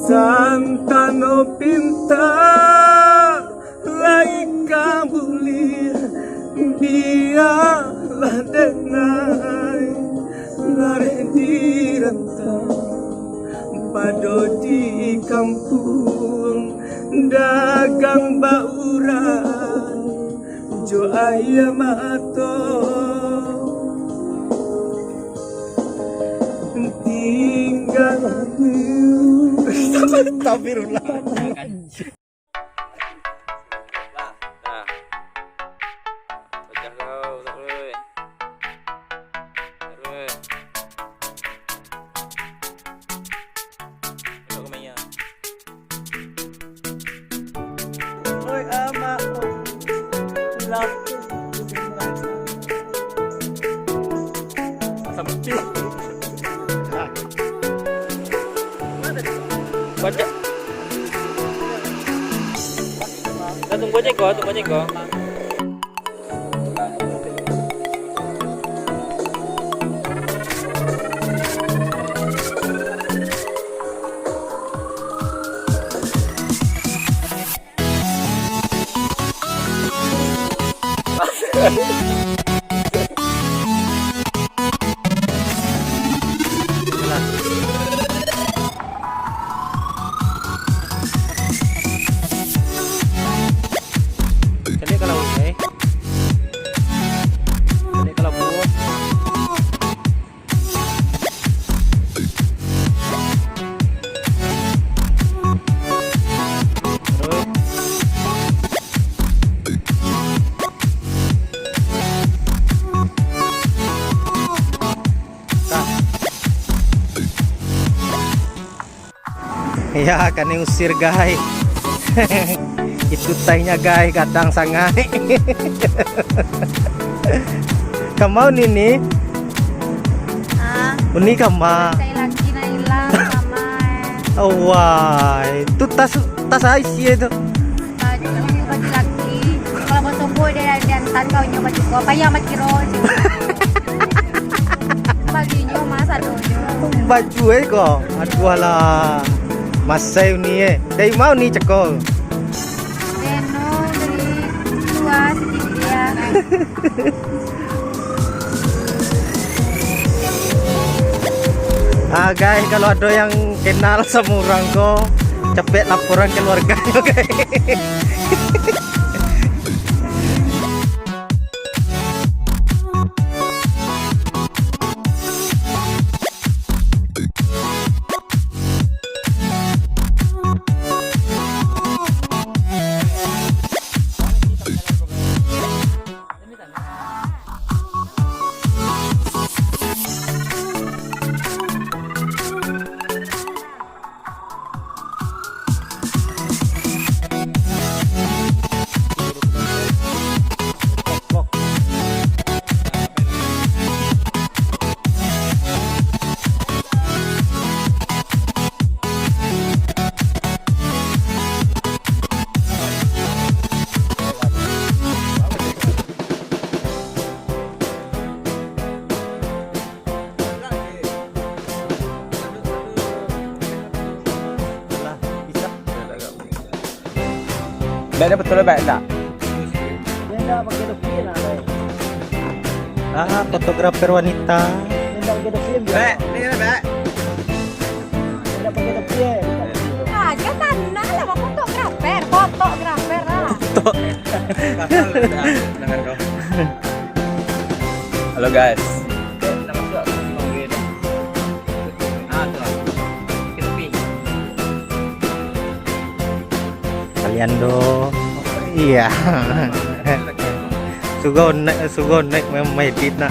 Santano pinta laika bulir dialah denai lare di rantau pado di kampung dagang bauran jo ayam atau tinggal Astagfirullah. Oi ama love sampai baca. Tunggu aja kok, tunggu aja kok. Ya kan usir guys. Itu tehnya guys kadang sangai. Kamu nih uni kamu lagi na hilang sama oh wah itu tas Aisyah itu baju laki kalau mau tumbuh dia dan kau nyoba juga apa ya makiro bajunya mas aduhnya baju kok aduh lah masai uni dari mau nih cekol Deno dari luar sedikit ya. Guys, kalau ada yang kenal sama orang kok cepet laporan keluarganya guys. Mbak dapat betul Mbak enggak? Dia enggak pakai film lah. Fotografer wanita. Dia enggak pakai film. Mbak, ini Mbak. Dia enggak pakai film. Aja sana lah fotografer lah. Dengar kau. Halo guys. Kalian do iya sugon naik memang medit nak